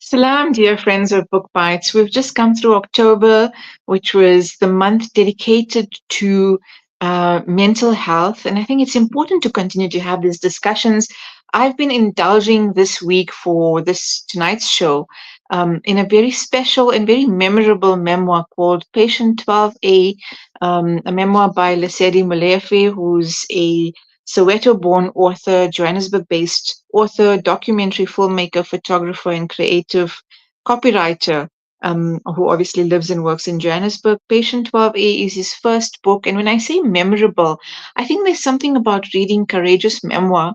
Salam, dear friends of BookBytes. We've just come through October, which was the month dedicated to mental health. And I think it's important to continue to have these discussions. I've been indulging this week for this tonight's show in a very special and very memorable memoir called Patient 12A, a memoir by Lesedi Molefi, who's a Soweto-born author, Johannesburg-based author, documentary filmmaker, photographer, and creative copywriter, who obviously lives and works in Johannesburg. Patient 12A is his first book. And when I say memorable, I think there's something about reading courageous memoir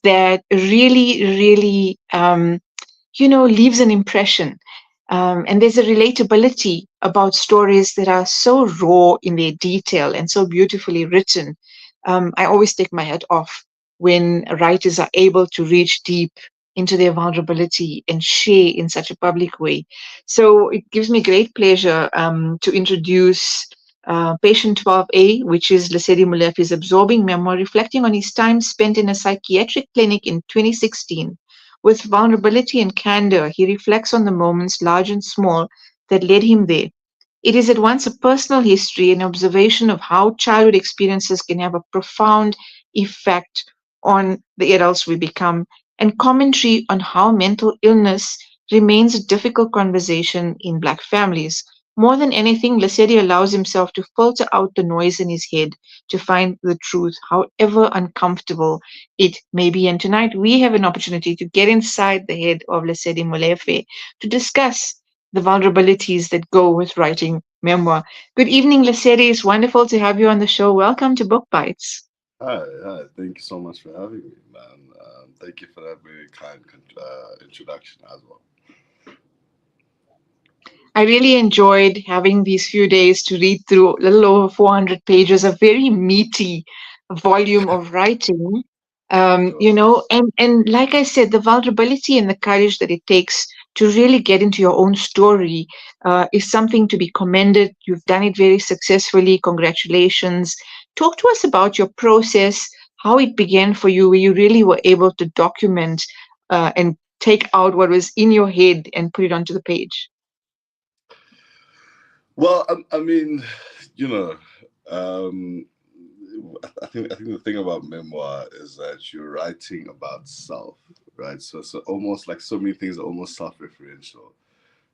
that really, leaves an impression. And there's a relatability about stories that are so raw in their detail and so beautifully written. I always take my hat off when writers are able to reach deep into their vulnerability and share in such a public way. So it gives me great pleasure to introduce Patient 12A, which is Lesedi Molefi's absorbing memoir reflecting on his time spent in a psychiatric clinic in 2016. With vulnerability and candor, he reflects on the moments, large and small, that led him there. It is at once a personal history and observation of how childhood experiences can have a profound effect on the adults we become, and commentary on how mental illness remains a difficult conversation in Black families. More than anything, Lesedi allows himself to filter out the noise in his head to find the truth, however uncomfortable it may be. And tonight we have an opportunity to get inside the head of Lesedi Molefe to discuss the vulnerabilities that go with writing memoir. Good evening, Lesedi. It's wonderful to have you on the show. Welcome to Book Bites. Hi, hi. Thank you so much for having me, man. Thank you for that very kind introduction as well. I really enjoyed having these few days to read through a little over 400 pages, a very meaty volume of writing. Sure. And like I said, the vulnerability and the courage that it takes to really get into your own story is something to be commended. You've done it very successfully. Congratulations. Talk to us about your process, how it began for you, where you really were able to document and take out what was in your head and put it onto the page. Well, I mean, you know, um, I think the thing about memoir is that you're writing about self, right? So almost like so many things are almost self-referential,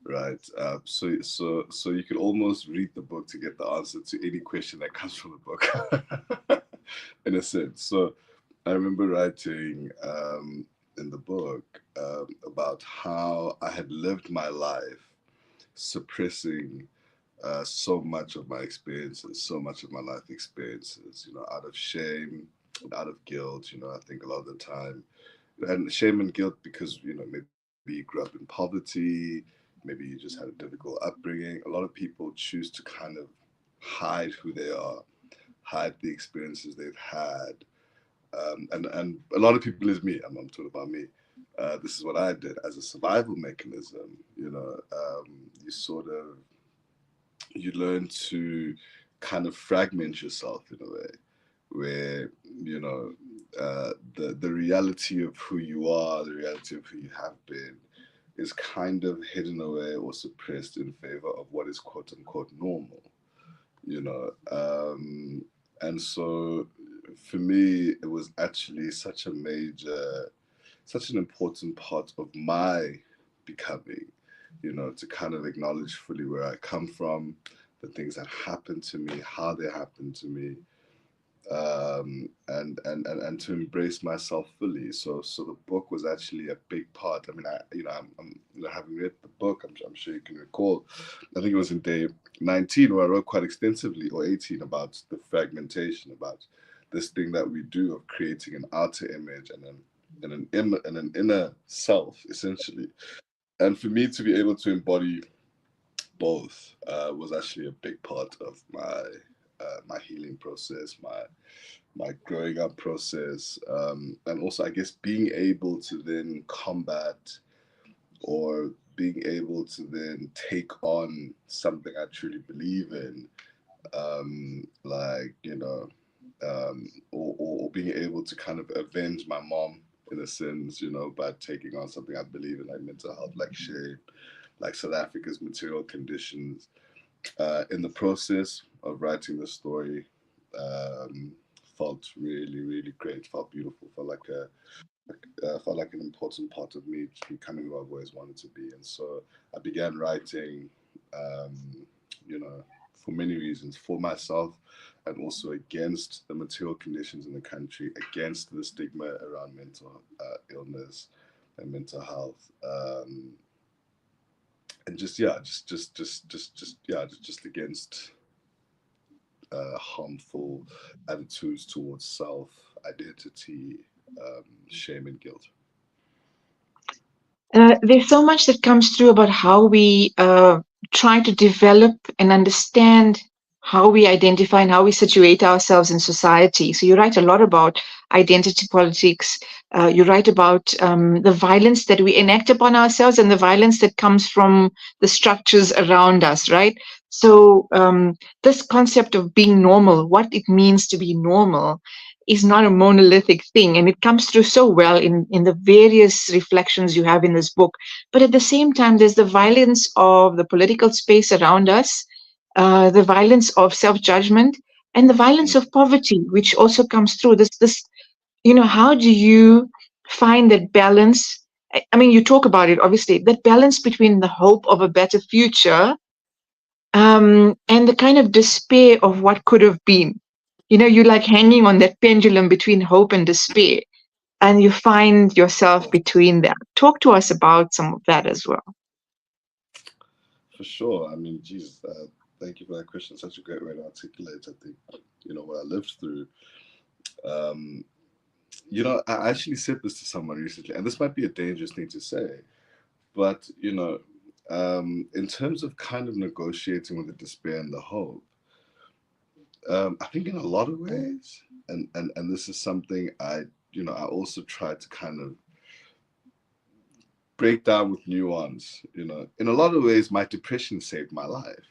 right? So you could almost read the book to get the answer to any question that comes from the book, in a sense. So I remember writing in the book about how I had lived my life suppressing so much of my experiences, so much of my life experiences, out of shame, out of guilt. I think a lot of the time, and shame and guilt because, maybe you grew up in poverty, maybe you just had a difficult upbringing. A lot of people choose to kind of hide who they are, hide the experiences they've had. And a lot of people is me. I'm talking about me. This is what I did as a survival mechanism. You sort of you learn to kind of fragment yourself in a way where the reality of who you are, the reality of who you have been, is kind of hidden away or suppressed in favor of what is quote unquote normal. You know, and so for me, it was actually such an important part of my becoming, to kind of acknowledge fully where I come from, the things that happened to me, how they happened to me, and to embrace myself fully. So the book was actually a big part. I mean, having read the book, I'm sure you can recall. I think it was in day 19 where I wrote quite extensively, or 18, about the fragmentation, about this thing that we do of creating an outer image and an inner self, essentially. And for me to be able to embody both was actually a big part of my healing process, my growing up process, and also I guess being able to then combat, or being able to then take on something I truly believe in, like or being able to kind of avenge my mom in a sense, by taking on something I believe in, like mental health, like shape, like South Africa's material conditions. In the process of writing the story, um, felt really, really great. Felt beautiful. Felt like an important part of me becoming who I've always wanted to be. And so I began writing, um, you know, for many reasons, for myself and also against the material conditions in the country, against the stigma around mental illness and mental health. And just yeah, just against harmful attitudes towards self, identity, shame, and guilt. There's so much that comes through about how we try to develop and understand how we identify and how we situate ourselves in society. So you write a lot about identity politics. You write about the violence that we enact upon ourselves and the violence that comes from the structures around us, right? So this concept of being normal, what it means to be normal, is not a monolithic thing, and it comes through so well in the various reflections you have in this book. But at the same time, there's the violence of the political space around us, the violence of self-judgment, and the violence of poverty, which also comes through. This, how do you find that balance? I mean, you talk about it, obviously, that balance between the hope of a better future and the kind of despair of what could have been. You're like hanging on that pendulum between hope and despair, and you find yourself between that. Talk to us about some of that as well. For sure. I mean, geez, thank you for that question. Such a great way to articulate, I think, what I lived through. Um, I actually said this to someone recently, and this might be a dangerous thing to say, but, in terms of kind of negotiating with the despair and the hope, I think in a lot of ways, and this is something I also try to kind of break down with nuance. In a lot of ways, my depression saved my life.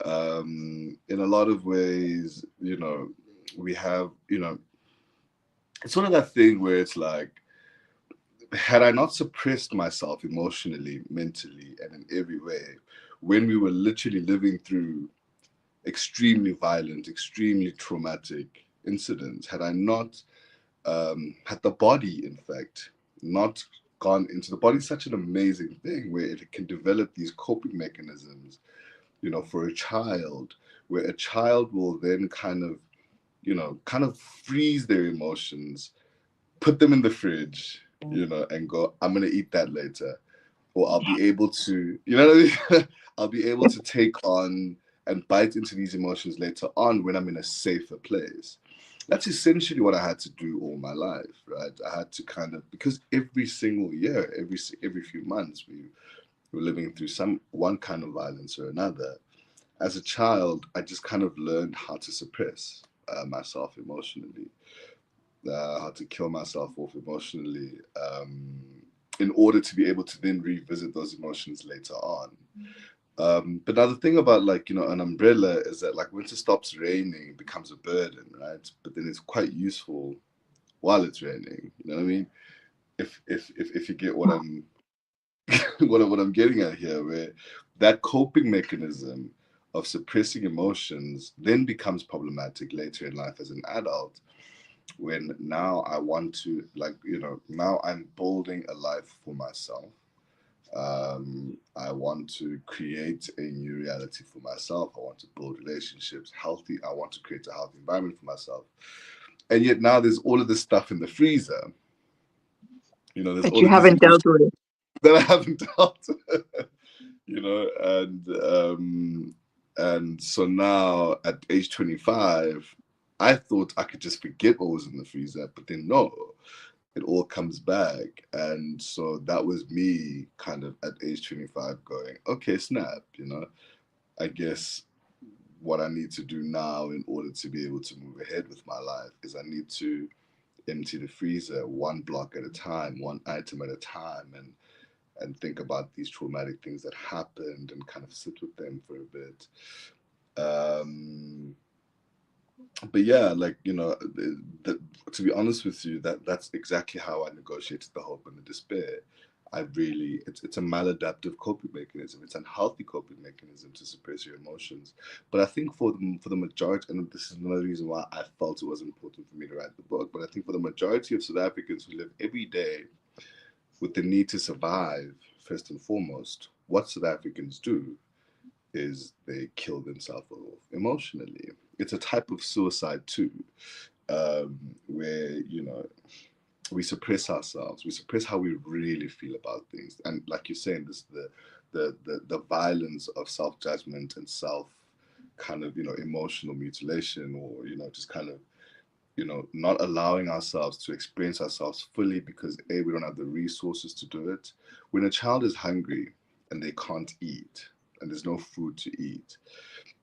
In a lot of ways, we have, it's sort of that thing where it's like, had I not suppressed myself emotionally, mentally, and in every way, when we were literally living through extremely violent, extremely traumatic incidents, had I not had the body, in fact, not gone into the body, such an amazing thing where it can develop these coping mechanisms, for a child, where a child will then kind of freeze their emotions, put them in the fridge, and go, I'm gonna eat that later. Or I'll be able to, what I mean? I'll be able to take on and bite into these emotions later on when I'm in a safer place. That's essentially what I had to do all my life, right? I had to kind of, because every single year, every few months, we were living through one kind of violence or another. As a child, I just kind of learned how to suppress myself emotionally, how to kill myself off emotionally, in order to be able to then revisit those emotions later on. But now the thing about, like, an umbrella is that, like, once it stops raining, it becomes a burden, right? But then it's quite useful while it's raining. You know what I mean? If you get what I'm what I'm getting at here, where that coping mechanism of suppressing emotions then becomes problematic later in life as an adult, when now I want to, like, now I'm building a life for myself. I want to create a new reality for myself. I want to build relationships healthy. I want to create a healthy environment for myself. And yet now there's all of this stuff in the freezer. There's That all you of this haven't dealt emotion with. that I haven't dealt with. you know, and um, and so now at age 25, I thought I could just forget what was in the freezer, but then no, it all comes back. And so that was me kind of at age 25 going, okay, snap, I guess what I need to do now in order to be able to move ahead with my life is I need to empty the freezer one block at a time, one item at a time, and think about these traumatic things that happened and kind of sit with them for a bit. Um, but yeah, like, to be honest with you, that's exactly how I negotiated the hope and the despair. I really, it's a maladaptive coping mechanism. It's an unhealthy coping mechanism to suppress your emotions. But I think for the majority, and this is another reason why I felt it was important for me to write the book. But I think for the majority of South Africans who live every day with the need to survive, first and foremost, what South Africans do is they kill themselves off emotionally. It's a type of suicide too, where we suppress ourselves, we suppress how we really feel about things, and like you're saying, this the violence of self judgment and self kind of emotional mutilation, or just kind of not allowing ourselves to experience ourselves fully because we don't have the resources to do it. When a child is hungry and they can't eat and there's no food to eat,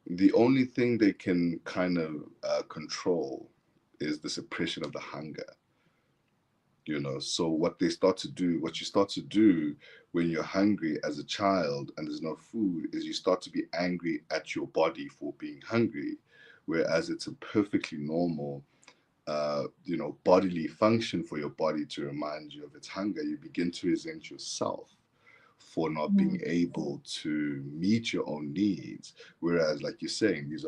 the only thing they can kind of control is the suppression of the hunger. So what you start to do when you're hungry as a child and there's no food is you start to be angry at your body for being hungry, whereas it's a perfectly normal bodily function for your body to remind you of its hunger. You begin to resent yourself for not being Mm. able to meet your own needs. Whereas, like you're saying, these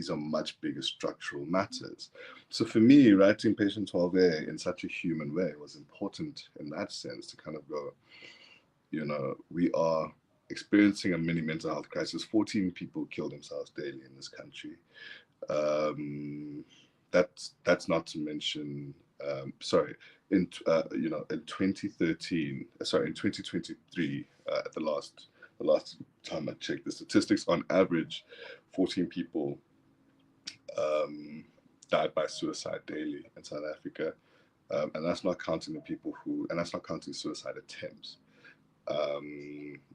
are much bigger structural matters. So for me, writing Patient 12A in such a human way was important in that sense, to kind of go, we are experiencing a mini mental health crisis. 14 people kill themselves daily in this country. Um, that's not to mention. Sorry, in 2013, sorry, in 2023, at the last time I checked the statistics, on average, 14 people um, died by suicide daily in South Africa, and that's not counting and that's not counting suicide attempts.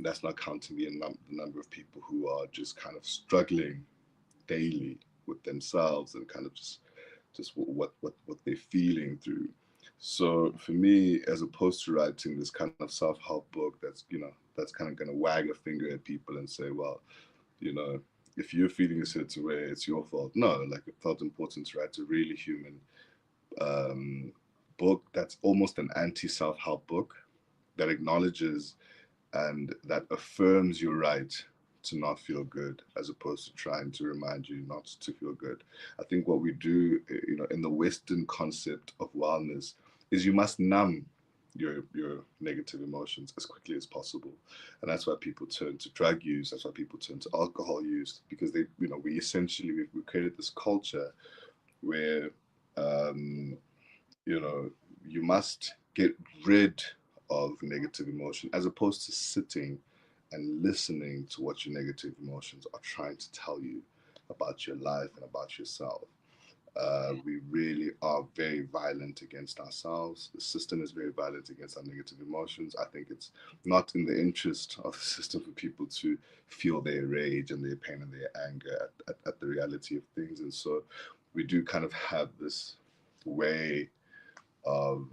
That's not counting the number of people who are just kind of struggling daily with themselves and kind of just what they're feeling through. So for me, as opposed to writing this kind of self-help book that's kind of going to wag a finger at people and say, well, you know if you're feeling a certain way, it's your fault. No, like, it felt important to write a really human um, book that's almost an anti-self-help book that acknowledges and that affirms your right to not feel good, as opposed to trying to remind you not to feel good. I think what we do, in the Western concept of wellness, is you must numb your negative emotions as quickly as possible, and that's why people turn to drug use. That's why people turn to alcohol use, because we essentially we've created this culture where um, you know, you must get rid of negative emotion, as opposed to sitting and listening to what your negative emotions are trying to tell you about your life and about yourself. We really are very violent against ourselves. The system is very violent against our negative emotions. I think it's not in the interest of the system for people to feel their rage and their pain and their anger at the reality of things. And so we do kind of have this way of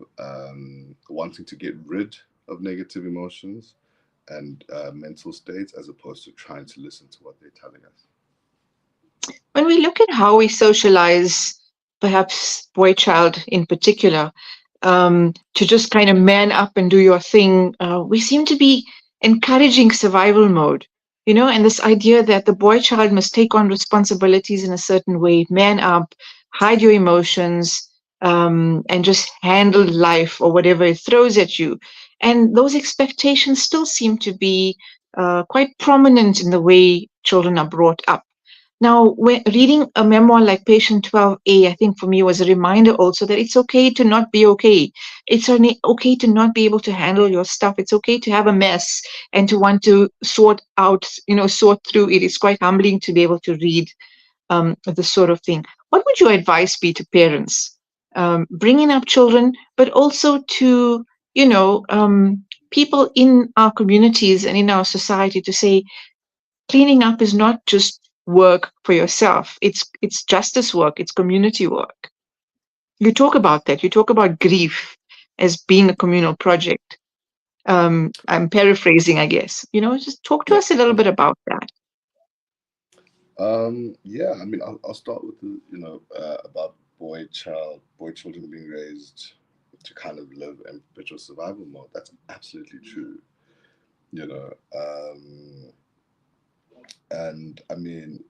wanting to get rid of negative emotions and mental states, as opposed to trying to listen to what they're telling us. When we look at how we socialize, perhaps boy child in particular, to just kind of man up and do your thing, we seem to be encouraging survival mode, and this idea that the boy child must take on responsibilities in a certain way, man up, hide your emotions, and just handle life or whatever it throws at you. And those expectations still seem to be quite prominent in the way children are brought up. Now, when reading a memoir like Patient 12A, I think for me was a reminder also that it's okay to not be okay. It's okay to not be able to handle your stuff. It's okay to have a mess and to want to sort through it. It's quite humbling to be able to read this sort of thing. What would your advice be to parents bringing up children, but also to, people in our communities and in our society to say, cleaning up is not just work for yourself. It's justice work. It's community work. You talk about that. You talk about grief as being a communal project. I'm paraphrasing, I guess. Just talk to Yeah, us a little bit about that. Yeah, I mean, I'll start with the, about boy children being raised to kind of live in perpetual survival mode. That's absolutely true, you know. And I mean,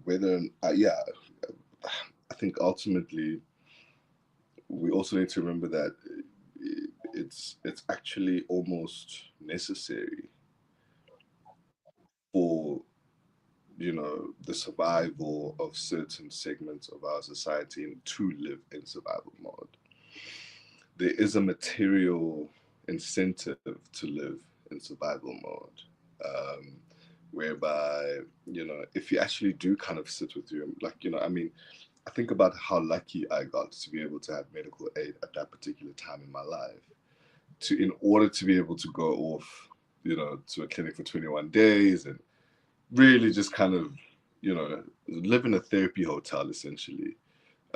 whether, yeah, I think ultimately we also need to remember that it's actually almost necessary for the survival of certain segments of our society and to live in survival mode. There is a material incentive to live in survival mode, um, whereby if you actually do kind of sit with you, like I mean, I think about how lucky I got to be able to have medical aid at that particular time in my life. In order to be able to go off, to a clinic for 21 days and really just kind of, live in a therapy hotel essentially,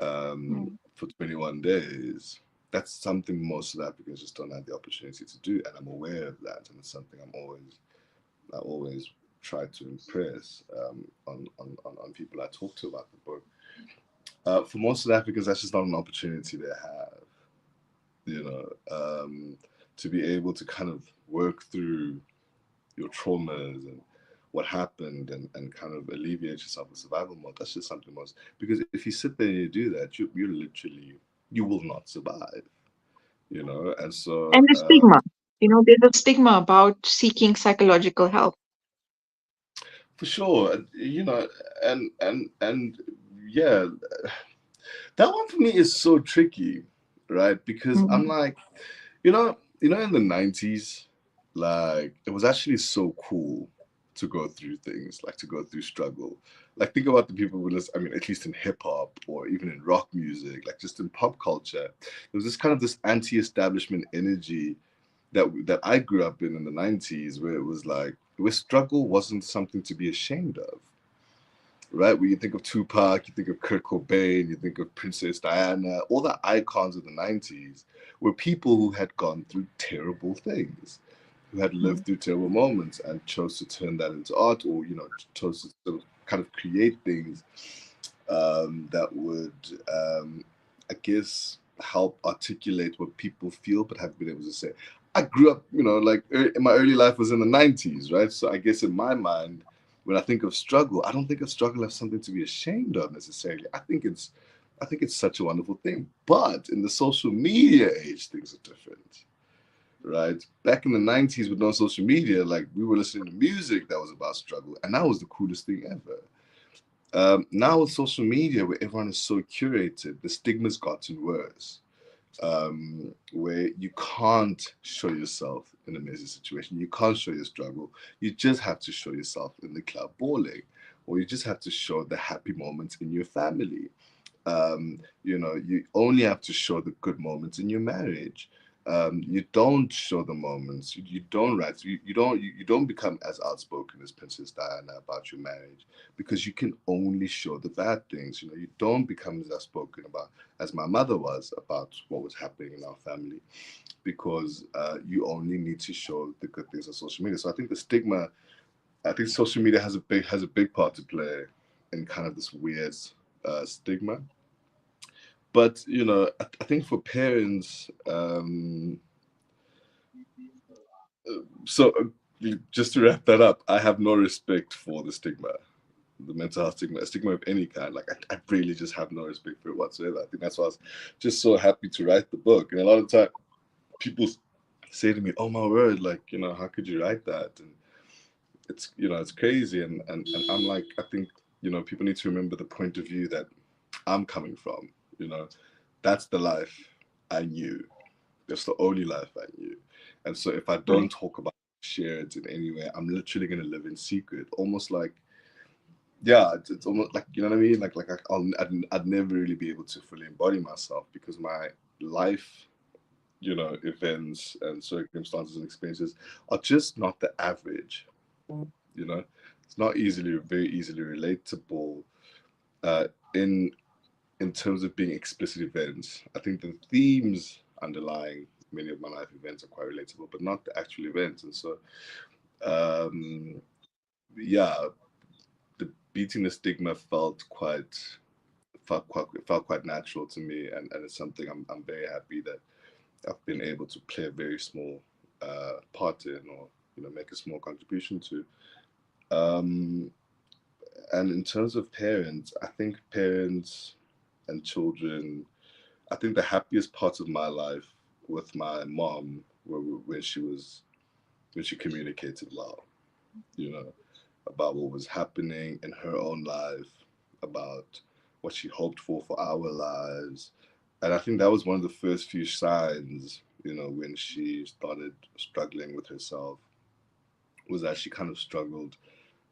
Mm. for 21 days. That's something most South Africans just don't have the opportunity to do, and I'm aware of that, and it's something I always try to impress, on people I talk to about the book. For most South Africans, that's just not an opportunity they have, you know, um, to be able to kind of work through your traumas and what happened, and kind of alleviate yourself with survival mode. That's just something most, because if you sit there and you do that, you're literally, you will not survive, and so And the stigma, there's a stigma about seeking psychological help. for sure, and yeah, that one for me is so tricky, right? Because I'm Mhm. like, in the 90s, like it was actually so cool to go through things, like to go through struggle. Like think about the people who listen, I mean, at least in hip hop or even in rock music, like just in pop culture, there was this kind of this anti-establishment energy that I grew up in the 90s, where it was like where struggle wasn't something to be ashamed of, right? When you think of Tupac, you think of Kurt Cobain, you think of Princess Diana, all the icons of the 90s were people who had gone through terrible things, who had lived Mm. through terrible moments and chose to turn that into art, or, chose to sort of kind of create things, that would, I guess, help articulate what people feel but haven't been able to say. I grew up, like in my early life was in the 90s, right? So I guess in my mind, when I think of struggle, I don't think of struggle as something to be ashamed of necessarily. I think it's such a wonderful thing. But in the social media age, things are different, right? Back in the 90s with no social media, like we were listening to music that was about struggle, and that was the coolest thing ever. Now with social media, where everyone is so curated, the stigma's gotten worse. Where you can't show yourself in a messy situation, you can't show your struggle. You just have to show yourself in the club balling, or you just have to show the happy moments in your family. You only have to show the good moments in your marriage. You don't show the moments. You don't write. You don't become as outspoken as Princess Diana about your marriage, because you can only show the bad things. You don't become as outspoken about as my mother was about what was happening in our family, because you only need to show the good things on social media. So I think the stigma. I think social media has a big part to play in kind of this weird stigma. But I think for parents, so just to wrap that up, I have no respect for the stigma, the mental health stigma, a stigma of any kind. Like I really just have no respect for it whatsoever. I think that's why I was just so happy to write the book. And a lot of time, people say to me, "Oh my word, like how could you write that?" And it's crazy. And I'm like, I think people need to remember the point of view that I'm coming from. You know, that's the life I knew. That's the only life I knew. And so if I don't Right. talk about share it in any way, I'm literally gonna live in secret. Almost like, yeah, it's almost like, you know what I mean? Like I'd never really be able to fully embody myself, because my life, events and circumstances and experiences are just not the average. You know, it's not very easily relatable, uh, in terms of being explicit events. I think the themes underlying many of my life events are quite relatable, but not the actual events. And so, um, yeah, beating the stigma felt quite natural to me, and it's something I'm very happy that I've been able to play a very small part in, or make a small contribution to. Um, and in terms of parents, I think parents and children, I think the happiest part of my life with my mom were when she communicated well, you know, about what was happening in her own life, about what she hoped for our lives. And I think that was one of the first few signs, when she started struggling with herself, was that she kind of struggled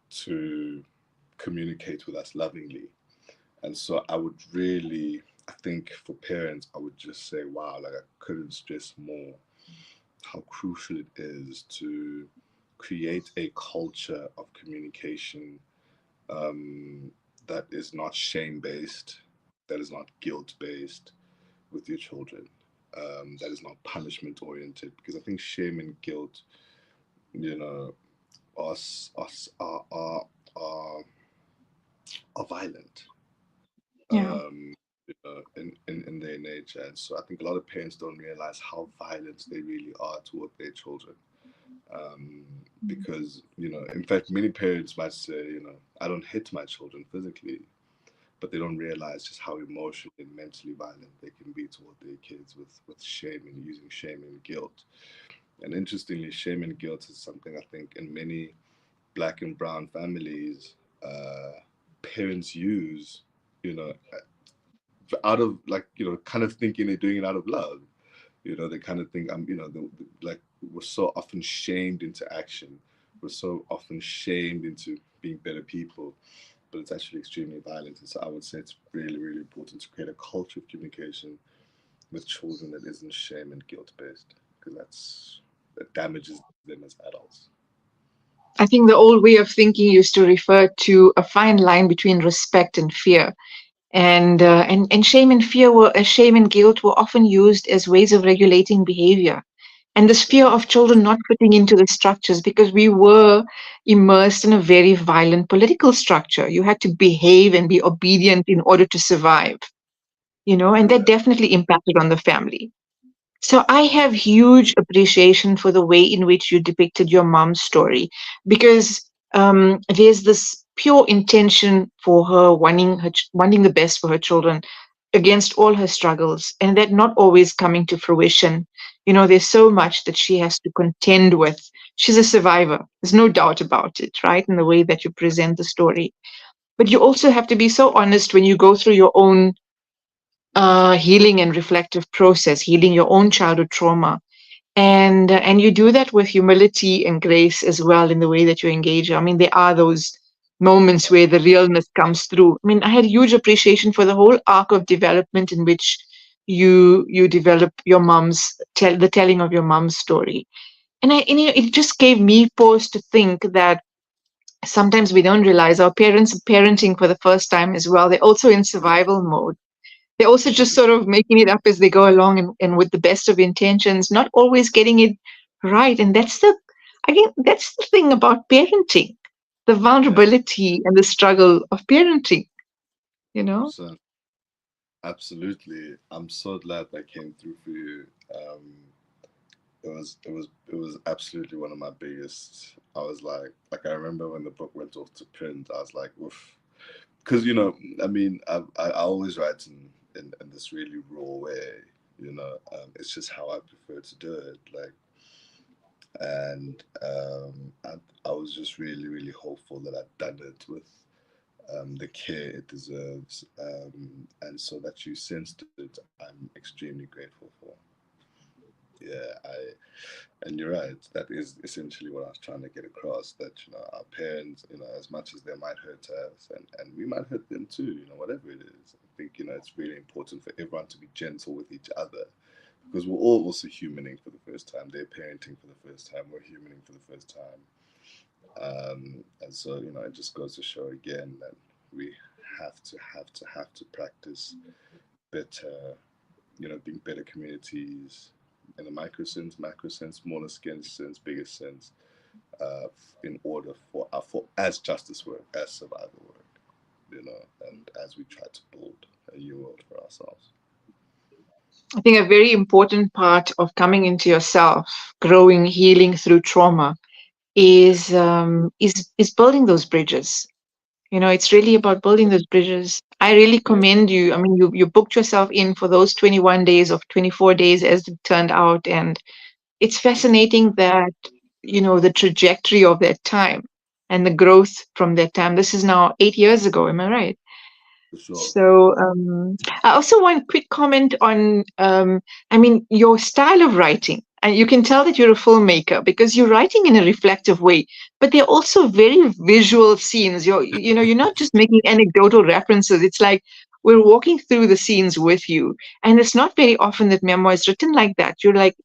to communicate with us lovingly. And so I would really, I think for parents, I would just say, wow, like I couldn't stress more how crucial it is to create a culture of communication, um, that is not shame based, that is not guilt based with your children, that is not punishment oriented. Because I think shame and guilt, you know, are, are, are violent, Yeah. in their nature. And so I think a lot of parents don't realize how violent they really are toward their children. Um, because, in fact, many parents might say, I don't hit my children physically, but they don't realize just how emotionally and mentally violent they can be toward their kids with shame and using shame and guilt. And interestingly, shame and guilt is something I think in many black and brown families, parents use, you know, out of like, kind of thinking they're doing it out of love. They kind of think like we're so often shamed into action. We're so often shamed into being better people, but it's actually extremely violent. And so I would say it's really, really important to create a culture of communication with children that isn't shame and guilt based, because that damages them as adults. I think the old way of thinking used to refer to a fine line between respect and fear. And shame and shame and guilt were often used as ways of regulating behavior. And this fear of children not fitting into the structures, because we were immersed in a very violent political structure. You had to behave and be obedient in order to survive, and that Correct. definitely impacted on the family. So I have huge appreciation for the way in which you depicted your mom's story, because there's this pure intention for her wanting the best for her children against all her struggles, and that not always coming to fruition. There's so much that she has to contend with. She's a survivor. There's no doubt about it, right? In the way that you present the story. But you also have to be so honest when you go through your own healing and reflective process, healing your own childhood trauma, and you do that with humility and grace as well in the way that you engage. I mean, there are those moments where the realness comes through. I mean, I had huge appreciation for the whole arc of development in which you develop your the telling of your mom's story. And it just gave me pause to think that sometimes we don't realize our parents are parenting for the first time as well. They're also in survival mode. They're also just sort of making it up as they go along, and with the best of intentions, not always getting it right. And that's the thing about parenting, the Yeah, vulnerability and the struggle of parenting, you know? 100%. Absolutely. I'm so glad that came through for you. It was absolutely one of my biggest. I was like I remember when the book went off to print, I was like, oof, because I mean, I always write in this really raw way. It's just how I prefer to do it. Like, and I was just really, really hopeful that I'd done it with the care it deserves, and so that you sensed it. I'm extremely grateful for. Yeah, and you're right. That is essentially what I was trying to get across. That our parents, as much as they might hurt us, and we might hurt them too. Whatever it is, I think it's really important for everyone to be gentle with each other, because we're all also humaning for the first time. They're parenting for the first time. We're humaning for the first time. And so it just goes to show again that we have to practice better. Being better communities in a micro sense, macro sense, smaller scale sense, bigger sense, in order for as justice work, as survival work. and as we try to build a new world for ourselves. I think a very important part of coming into yourself, growing, healing through trauma, is building those bridges. It's really about building those bridges. I really Yes, commend you. I mean, you booked yourself in for those 21 days of 24 days as it turned out, and it's yes, fascinating that the trajectory of that time and the growth from that time. This is now 8 years ago. Am I right? for sure. So, I also want a quick comment on, I mean, your style of writing. And you can tell that you're a filmmaker because you're writing in a reflective way, but they're also very visual scenes. You're not just making anecdotal references. It's like we're walking through the scenes with you. And it's not very often that memoir is written like that. You're like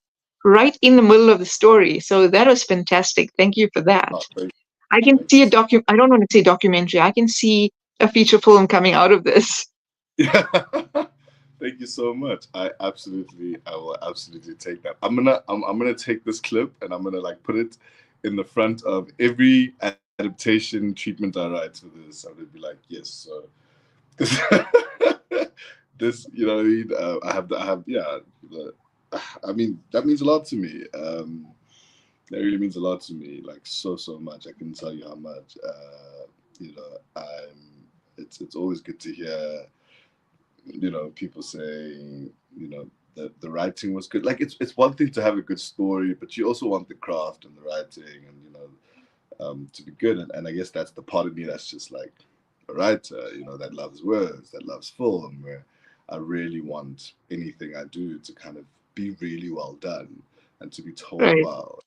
right in the middle of the story. So that was fantastic. Thank you for that. Oh, I can thank see you. I don't want to say documentary. I can see a feature film coming out of this. Yeah. Thank you so much. I will absolutely take that. I'm gonna take this clip and I'm gonna like put it in the front of every adaptation treatment I write for this. I'm gonna be like, yes, so this, this, you know what I mean? I have, yeah. The, I mean, that means a lot to me. That really means a lot to me. Like so much. I can tell you how much. It's always good to hear people saying, that the writing was good. Like it's one thing to have a good story, but you also want the craft and the writing and to be good. And I guess that's the part of me that's just like a writer, that loves words, that loves film, where I really want anything I do to kind of be really well done and to be told Right. well.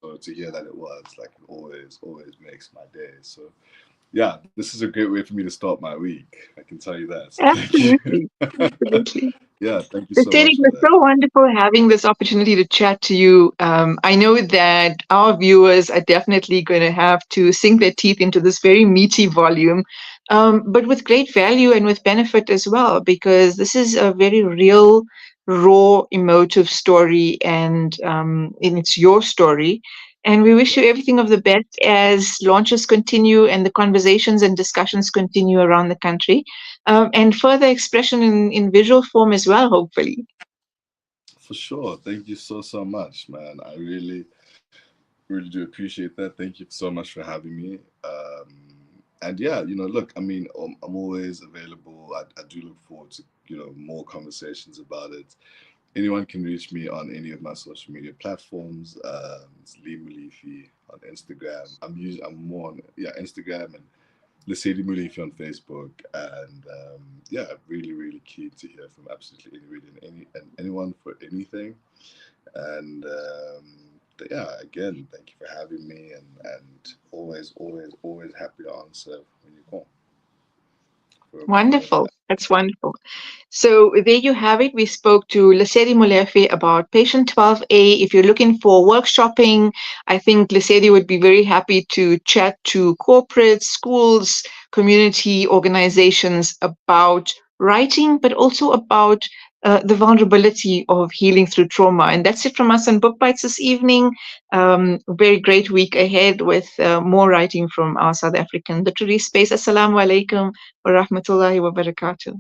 So to hear that it was like it always makes my day. So yeah, this is a great way for me to start my week. I can tell you that. So thank you. Absolutely. Absolutely. Yeah, thank you so Lesedi, much it for was that. so wonderful having this opportunity to chat to you. I know that our viewers are definitely going to have to sink their teeth into this very meaty volume, but with great value and with benefit as well, because this is a very real, raw, emotive story, and it's your story. And we wish you Yes, everything of the best as launches continue and the conversations and discussions continue around the country, and further expression in visual form as well, hopefully. for sure. Thank you so much, man. I really do appreciate that. Thank you so much for having me. And yeah, look, I mean, I'm always available. I do look forward to more conversations about it. Anyone can reach me on any of my social media platforms. It's Lee Molefi on Instagram. I'm more on Instagram and Lesedi Molefi on Facebook. And yeah, really keen to hear from absolutely anyone for anything. And but yeah, again, thank you for having me, and always happy to answer when you call. For Wonderful. that. That's wonderful. So there you have it. We spoke to Lesedi Molefi about Patient 12A. If you're looking for workshopping, I think Lesedi would be very happy to chat to corporates, schools, community organizations about writing, but also about the vulnerability of healing through trauma. And that's it from us on Book Bites this evening. Very great week ahead with more writing from our South African literary space. Assalamu alaikum wa rahmatullahi wa barakatuh.